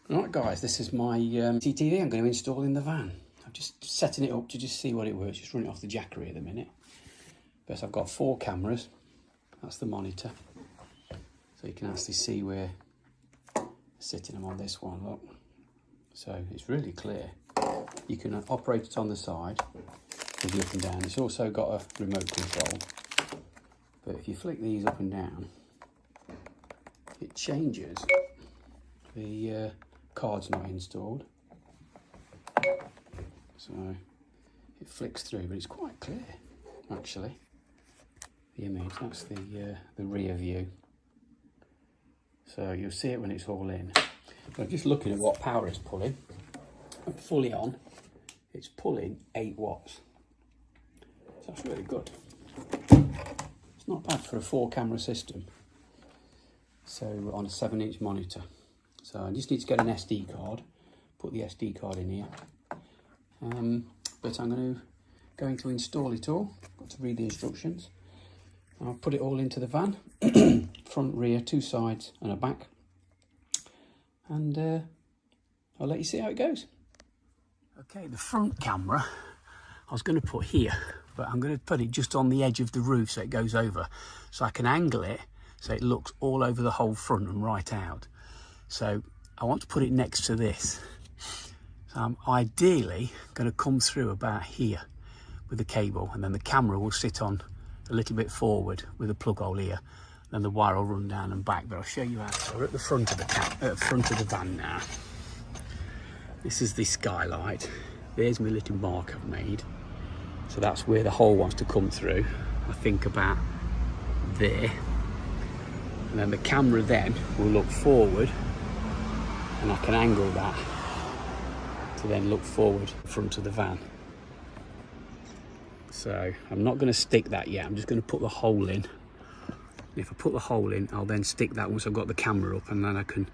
Right guys, this is my CCTV I'm going to install in the van. I'm just setting it up to just see what it works, just run it off the jackery at the minute. But I've got 4 cameras, that's the monitor. So you can actually see where sitting them on this one, look. So it's really clear. You can operate it on the side with you up and down. It's also got a remote control. But if you flick these up and down, it changes. The card's not installed, so it flicks through, but it's quite clear actually. The image, that's the rear view, so you'll see it when it's all in. But I'm just looking at what power it's pulling. Fully on, it's pulling 8 watts, so that's really good. It's not bad for a 4 camera system, so on a 7-inch monitor. So I just need to get an SD card, put the SD card in here. But I'm going to install it all. Got to read the instructions. I'll put it all into the van, front, rear, 2 sides and a back. And I'll let you see how it goes. Okay, the front camera I was going to put here, but I'm going to put it just on the edge of the roof so it goes over. So I can angle it so it looks all over the whole front and right out. So I want to put it next to this. So I'm ideally going to come through about here with the cable, and then the camera will sit on a little bit forward with a plug hole here. Then the wire will run down and back. But I'll show you how. So we're at the front of the van now. This is the skylight. There's my little mark I've made. So that's where the hole wants to come through. I think about there. And then the camera then will look forward, and I can angle that to then look forward in front of the van. So I'm not going to stick that yet, I'm just going to put the hole in. If I put the hole in, I'll then stick that once I've got the camera up, and then I can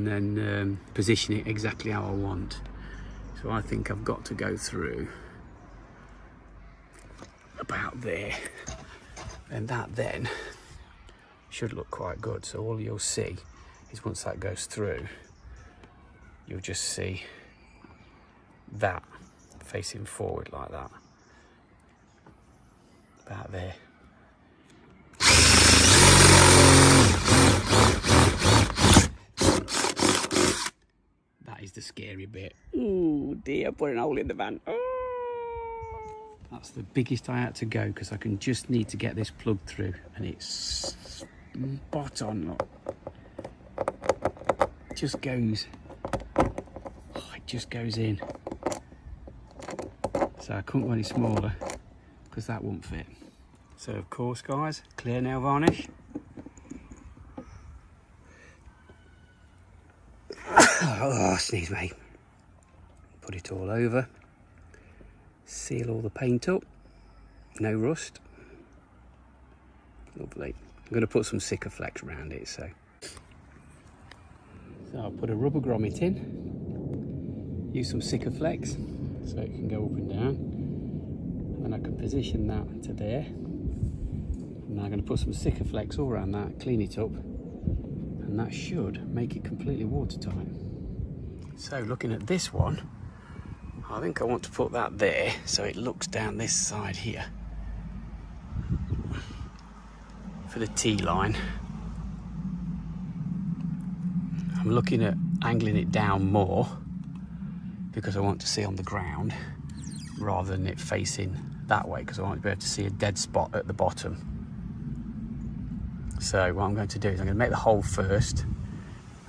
then position it exactly how I want. So I think I've got to go through about there, and that then should look quite good. So all you'll see is once that goes through, you'll just see that facing forward like that, about there. That is the scary bit. Oh dear, put an hole in the van. Oh. That's the biggest I had to go, because I can just need to get this plugged through, and it's spot on. Look. It just goes. Oh, it just goes in. So I couldn't go any smaller because that won't fit. So of course, guys, clear nail varnish. Oh, sneeze mate. Put it all over. Seal all the paint up. No rust. Lovely. I'm going to put some Sikaflex around it. So I'll put a rubber grommet in. Use some Sikaflex so it can go up and down. And I can position that to there. And I'm going to put some Sikaflex all around that, clean it up, and that should make it completely watertight. So looking at this one, I think I want to put that there so it looks down this side here for the T-line. I'm looking at angling it down more because I want to see on the ground rather than it facing that way, because I want to be able to see a dead spot at the bottom. So what I'm going to do is I'm going to make the hole first,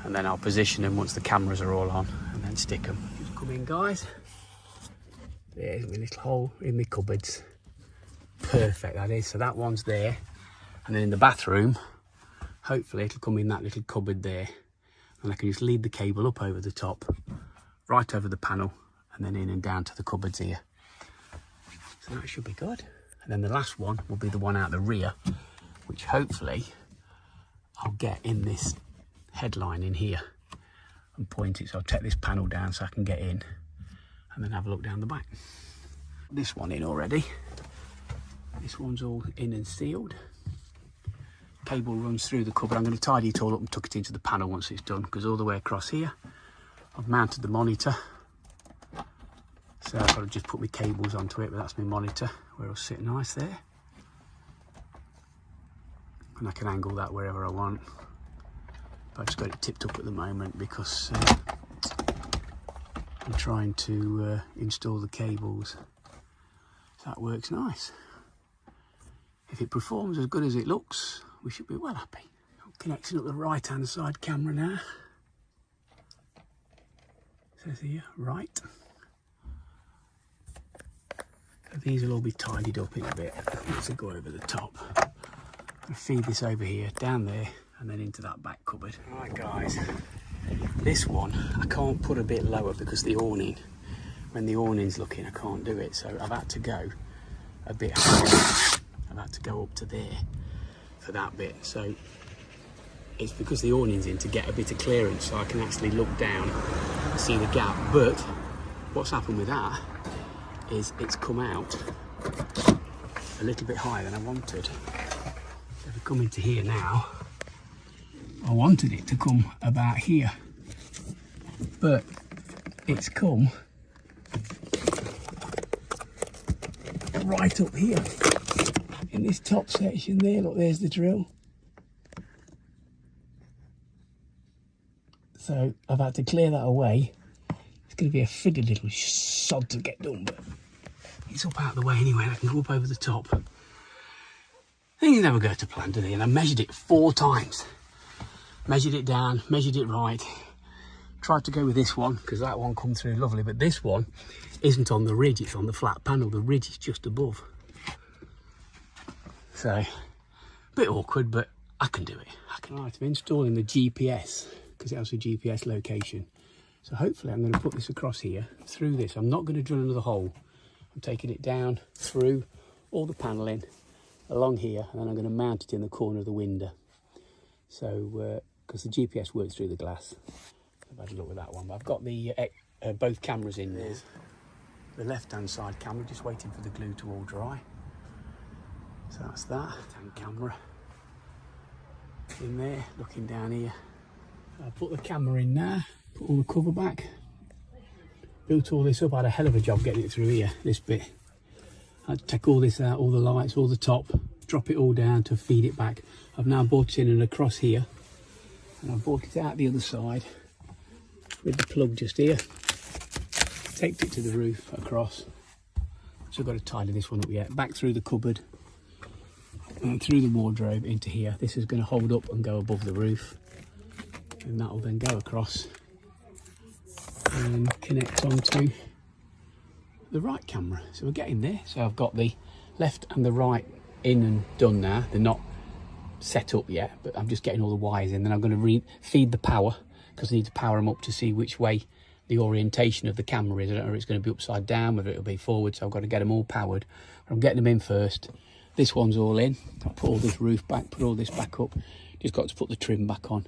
and then I'll position them once the cameras are all on, and then stick them. Just come in, guys. There's my little hole in my cupboards. Perfect, that is. So that one's there, and then in the bathroom, hopefully it'll come in that little cupboard there, and I can just lead the cable up over the top, right over the panel, and then in and down to the cupboards here. So that should be good. And then the last one will be the one out the rear, which hopefully I'll get in this headline in here and point it. So I'll take this panel down so I can get in, and then have a look down the back. This one in already. This one's all in and sealed. Cable runs through the cupboard. I'm going to tidy it all up and tuck it into the panel once it's done, because all the way across here I've mounted the monitor. So I've got to just put my cables onto it, but that's my monitor, where it'll sit nice there. And I can angle that wherever I want. But I've just got it tipped up at the moment because I'm trying to install the cables. So that works nice. If it performs as good as it looks, we should be well happy. I'm connecting up the right hand side camera now. It says here, right. So these will all be tidied up in a bit. Let's go over the top. I'm gonna feed this over here, down there, and then into that back cupboard. Right guys, this one I can't put a bit lower because the awning, when the awning's looking, I can't do it. So I've had to go a bit higher. I've had to go up to there for that bit. So it's because the awning's in to get a bit of clearance so I can actually look down and see the gap. But what's happened with that is it's come out a little bit higher than I wanted. If we come into here now, I wanted it to come about here, but it's come right up here in this top section there. Look, there's the drill. So I've had to clear that away. It's going to be a figure little sod to get done, but it's up out of the way anyway, and I can go up over the top. Things never go to plan, do they? And I measured it 4 times. Measured it down, measured it right. Tried to go with this one, because that one come through lovely, but this one isn't on the ridge, it's on the flat panel. The ridge is just above. So, a bit awkward, but I can do it. Right, I'm installing the GPS, because it has a GPS location. So hopefully I'm going to put this across here, through this. I'm not going to drill another hole. I'm taking it down through all the panelling, along here, and then I'm going to mount it in the corner of the window. So, because the GPS works through the glass. I've had a look with that one, but I've got the both cameras in there. The left-hand side camera, just waiting for the glue to all dry. So that's that. Left-hand camera in there, looking down here. I'll put the camera in now, put all the cover back. Built all this up, I had a hell of a job getting it through here, this bit. I had to take all this out, all the lights, all the top, drop it all down to feed it back. I've now brought it in and across here, and I've brought it out the other side with the plug just here. Taped it to the roof across. So I've got to tidy this one up yet. Back through the cupboard and through the wardrobe into here. This is going to hold up and go above the roof, and that will then go across and connect onto the right camera. So we're getting there. So I've got the left and the right in and done now. They're not set up yet, but I'm just getting all the wires in. Then I'm going to feed the power, because I need to power them up to see which way the orientation of the camera is. I don't know if it's going to be upside down, whether it'll be forward, so I've got to get them all powered. I'm getting them in first. This one's all in. I'll put all this roof back, put all this back up. Just got to put the trim back on.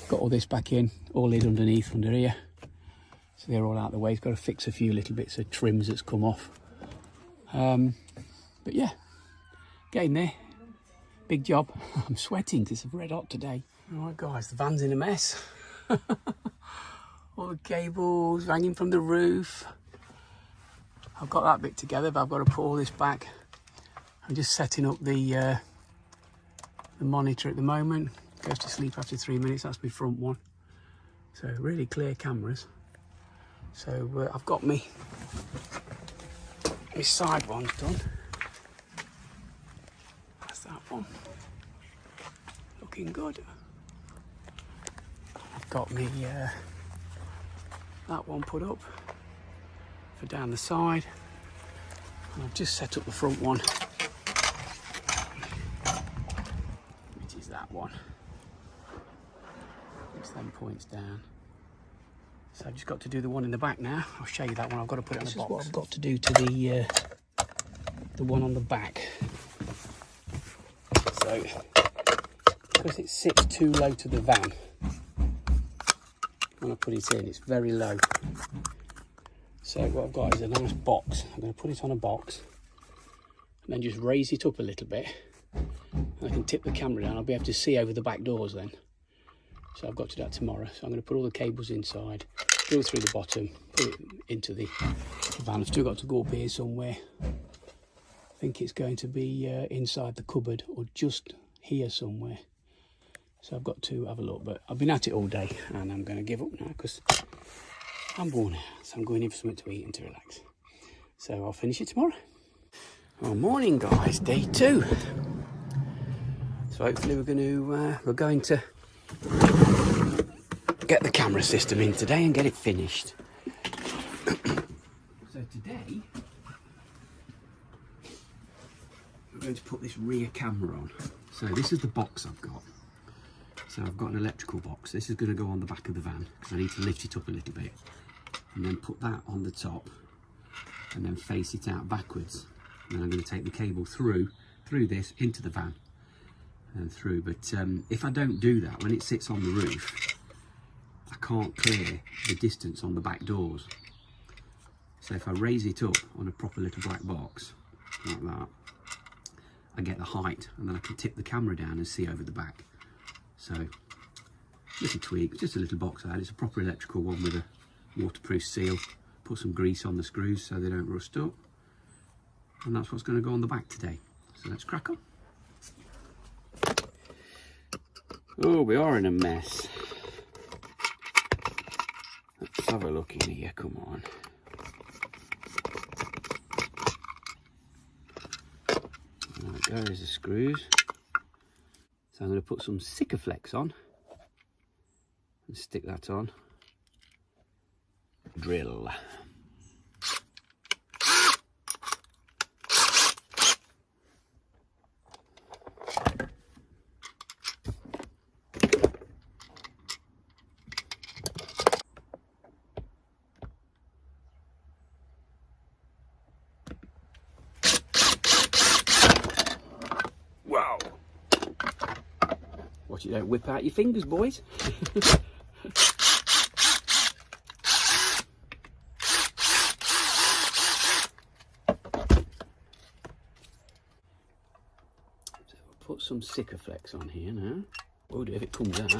Got all this back in, all in underneath, under here. So they're all out of the way. It's got to fix a few little bits of trims that's come off. But yeah, getting there. Big job. I'm sweating because it's red hot today. All right guys, the van's in a mess. All the cables hanging from the roof. I've got that bit together, but I've got to put all this back. I'm just setting up the monitor at the moment. Goes to sleep after 3 minutes. That's my front one. So really clear cameras. So I've got my side ones done. That's that one. Looking good. I've got me that one put up for down the side. And I've just set up the front one, which is that one. Which then points down. So I've just got to do the one in the back now. I'll show you that one. I've got to put it in the box. This is what I've got to do to the one on the back. So, because it sits too low to the van, when I put it in, it's very low. So what I've got is a nice box. I'm going to put it on a box and then just raise it up a little bit, and I can tip the camera down. I'll be able to see over the back doors then. So I've got to do that tomorrow. So I'm going to put all the cables inside, drill through the bottom, put it into the van. I've still got to go up here somewhere. I think it's going to be inside the cupboard or just here somewhere. So I've got to have a look, but I've been at it all day and I'm going to give up now because I'm worn out. So I'm going in for something to eat and to relax. So I'll finish it tomorrow. Well, morning guys, day 2. So hopefully we're going to get the camera system in today and get it finished. So today we're going to put this rear camera on. So this is the box I've got. So I've got an electrical box. This is going to go on the back of the van because I need to lift it up a little bit and then put that on the top and then face it out backwards. And then I'm going to take the cable through this into the van and through. But if I don't do that, when it sits on the roof, I can't clear the distance on the back doors. So if I raise it up on a proper little black box like that, I get the height and then I can tip the camera down and see over the back. So, little tweak, just a little box I had. It's a proper electrical one with a waterproof seal. Put some grease on the screws so they don't rust up. And that's what's going to go on the back today. So let's crack on. Oh, we are in a mess. Let's have a look in here, come on. There goes the screws. So I'm going to put some Sikaflex on and stick that on. Drill. Wow. Watch it don't whip out your fingers, boys. So we'll put some Sikaflex on here now. Would if it comes out.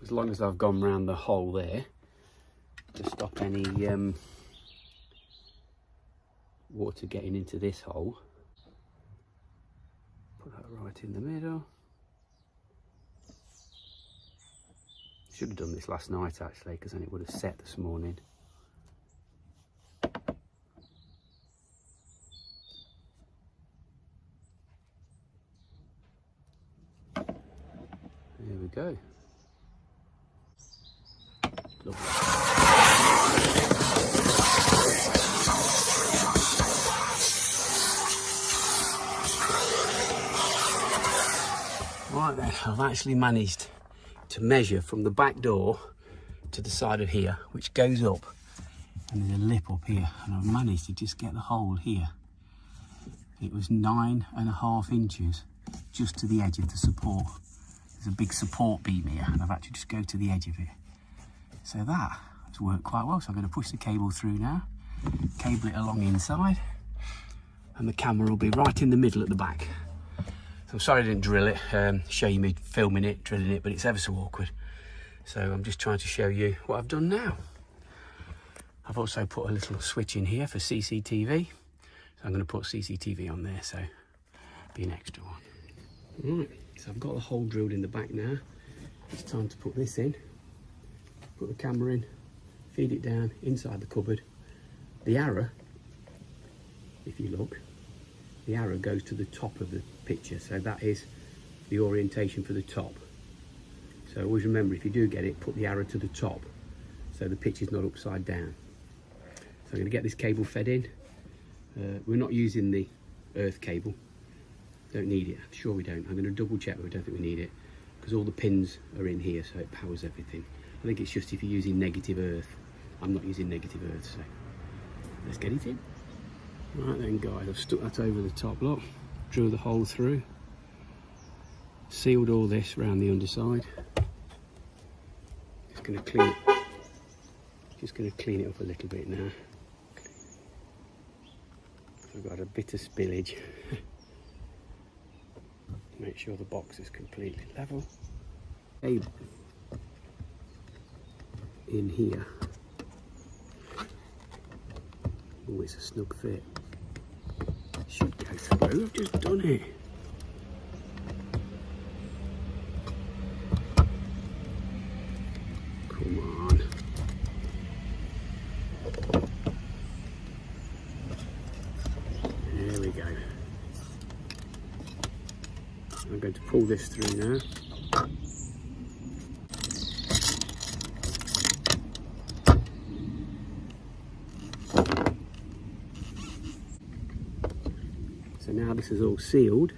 As long as I've gone round the hole there to stop any water getting into this hole. Put that right in the middle. Should have done this last night actually, because then it would have set this morning. There we go. Lovely. Right then, I've actually managed to measure from the back door to the side of here, which goes up, and there's a lip up here, and I've managed to just get the hole here. It was 9.5 inches just to the edge of the support. There's a big support beam here, and I've actually just go to the edge of it. So that has worked quite well. So I'm going to push the cable through now, cable it along inside, and the camera will be right in the middle at the back. So I'm sorry I didn't drill it, show you me filming it, drilling it, but it's ever so awkward. So I'm just trying to show you what I've done now. I've also put a little switch in here for CCTV. So I'm going to put CCTV on there, so be an extra one. Right, so I've got the hole drilled in the back now. It's time to put this in. Put the camera in, feed it down inside the cupboard. The arrow, if you look, the arrow goes to the top of the picture, so that is the orientation for the top. So always remember, if you do get it, put the arrow to the top so the picture's not upside down. So I'm going to get this cable fed in. We're not using the earth cable, don't need it, I'm sure we don't. I'm going to double check, but I don't think we need it because all the pins are in here, so it powers everything. I think it's just if you're using negative earth. I'm not using negative earth, so let's get it in. Right then guys, I've stuck that over the top, look, drew the hole through, sealed all this around the underside. Just going to clean it up a little bit now. I've got a bit of spillage. Make sure the box is completely level. Cable in here. Oh, it's a snug fit. Should go through. I've just done it. Come on. There we go. I'm going to pull this through now. So now this is all sealed,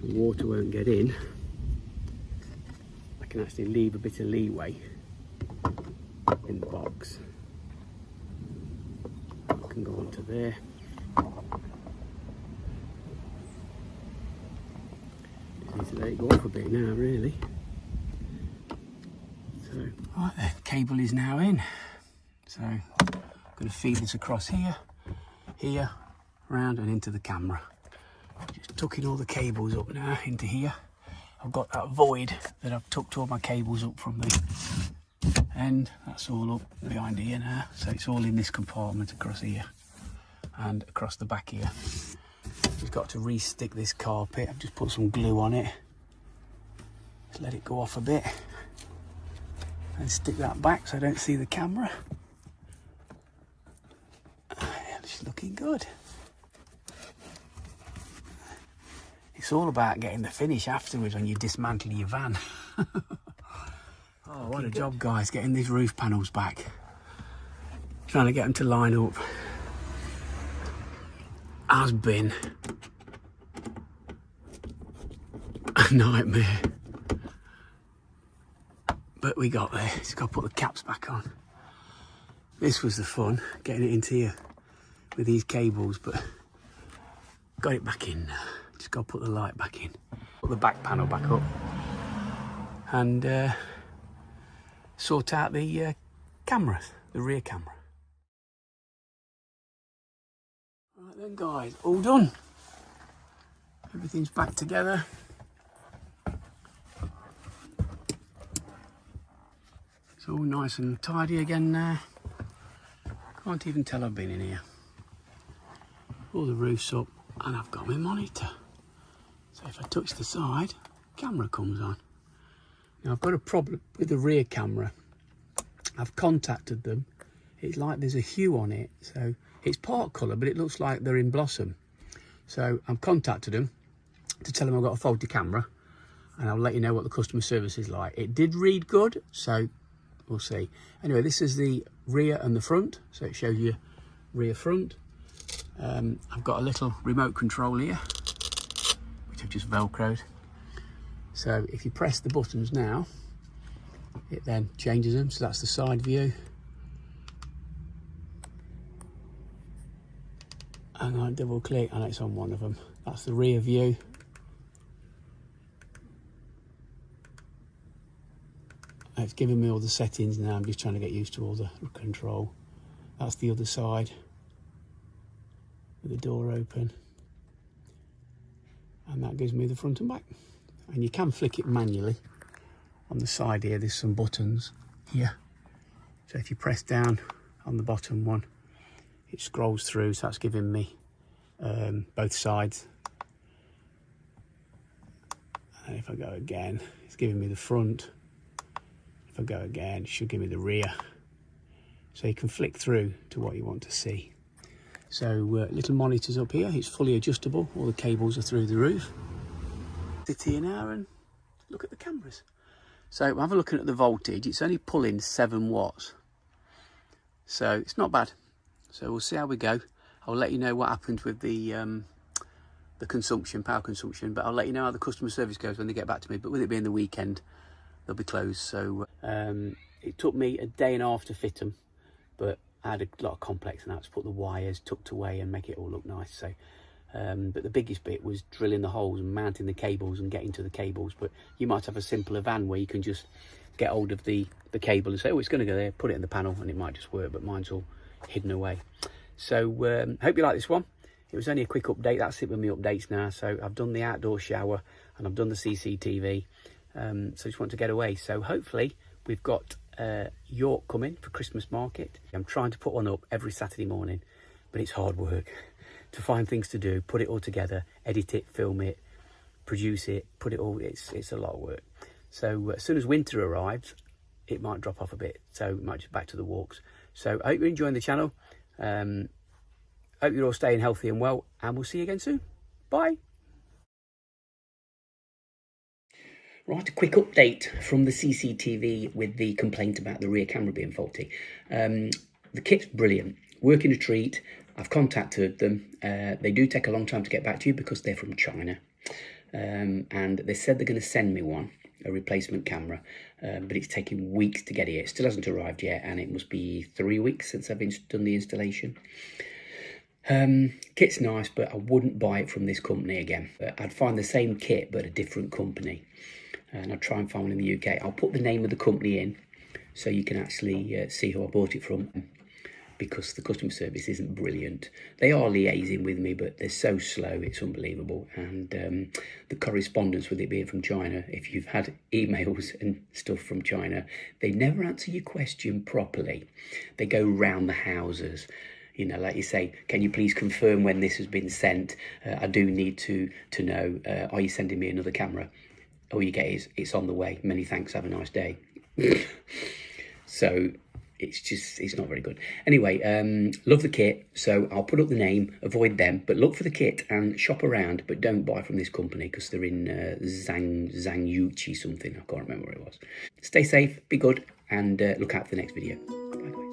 the water won't get in. I can actually leave a bit of leeway in the box. I can go onto there. Just need to let it go off a bit now, really. So, right, the cable is now in. So I'm going to feed this across here, here, round and into the camera. Just tucking all the cables up now into here. I've got that void that I've tucked all my cables up from the end. That's all up behind here now. So it's all in this compartment across here and across the back here. Just got to re-stick this carpet. I've just put some glue on it. Just let it go off a bit. And stick that back so I don't see the camera. It's looking good. It's all about getting the finish afterwards when you dismantle your van. Oh, what a job, guys, getting these roof panels back. Trying to get them to line up has been a nightmare. But we got there. Just got to put the caps back on. This was the fun, getting it into here with these cables, but got it back in now. Just got to put the light back in. Put the back panel back up and sort out the cameras, the rear camera. Right then, guys, all done. Everything's back together. It's all nice and tidy again now. Can't even tell I've been in here. All the roof's up and I've got my monitor. So if I touch the side, camera comes on. Now I've got a problem with the rear camera. I've contacted them. It's like there's a hue on it. So it's part colour, but it looks like they're in blossom. So I've contacted them to tell them I've got a faulty camera and I'll let you know what the customer service is like. It did read good, so we'll see. Anyway, this is the rear and the front. So it shows you rear front. I've got a little remote control here, which I've just velcroed. So if you press the buttons now, it then changes them. So that's the side view. And I double click and it's on one of them. That's the rear view. And it's giving me all the settings now. I'm just trying to get used to all the control. That's the other side with the door open. And that gives me the front and back. And you can flick it manually. On the side here, there's some buttons here. So if you press down on the bottom one, it scrolls through. So that's giving me both sides. And if I go again, it's giving me the front. If I go again, it should give me the rear. So you can flick through to what you want to see. So little monitors up here. It's fully adjustable. All the cables are through the roof. Sit here now and look at the cameras. So have a look at the voltage. It's only pulling 7 watts. So it's not bad. So we'll see how we go. I'll let you know what happens with the consumption, power consumption, but I'll let you know how the customer service goes when they get back to me. But with it being the weekend, they'll be closed. So it took me a day and a half to fit them, but I had a lot of complex and I had to put the wires tucked away and make it all look nice. So, but the biggest bit was drilling the holes and mounting the cables and getting to the cables. But you might have a simpler van where you can just get hold of the cable and say, oh, it's going to go there, put it in the panel, and it might just work, but mine's all hidden away. So hope you like this one. it was only a quick update. That's it with my updates now. So I've done the outdoor shower and I've done the CCTV. So I just want to get away. So hopefully we've got York coming for Christmas market. I'm trying to put one up every Saturday morning, but it's hard work to find things to do, put it all together, edit it, film it, produce it, put it all. It's a lot of work. So as soon as winter arrives, it might drop off a bit. So it might just back to the walks. So I hope you're enjoying the channel. Hope you're all staying healthy and well, and we'll see you again soon. Bye. Right, a quick update from the CCTV with the complaint about the rear camera being faulty. The kit's brilliant, working a treat. I've contacted them. They do take a long time to get back to you because they're from China. And they said they're going to send me one, a replacement camera, but it's taking weeks to get here. It still hasn't arrived yet, and it must be 3 weeks since I've done the installation. Kit's nice, but I wouldn't buy it from this company again. I'd find the same kit, but a different company. And I'd try and find one in the UK. I'll put the name of the company in so you can actually see who I bought it from, because the customer service isn't brilliant. They are liaising with me, but they're so slow, it's unbelievable. And the correspondence with it being from China, if you've had emails and stuff from China, they never answer your question properly. They go round the houses. You know, like you say, can you please confirm when this has been sent? I do need to know, are you sending me another camera? All you get is, it's on the way. Many thanks, have a nice day. So it's not very good. Anyway, love the kit. So I'll put up the name, avoid them, but look for the kit and shop around, but don't buy from this company because they're in Zhangyuchi something. I can't remember where it was. Stay safe, be good, and look out for the next video. Bye-bye.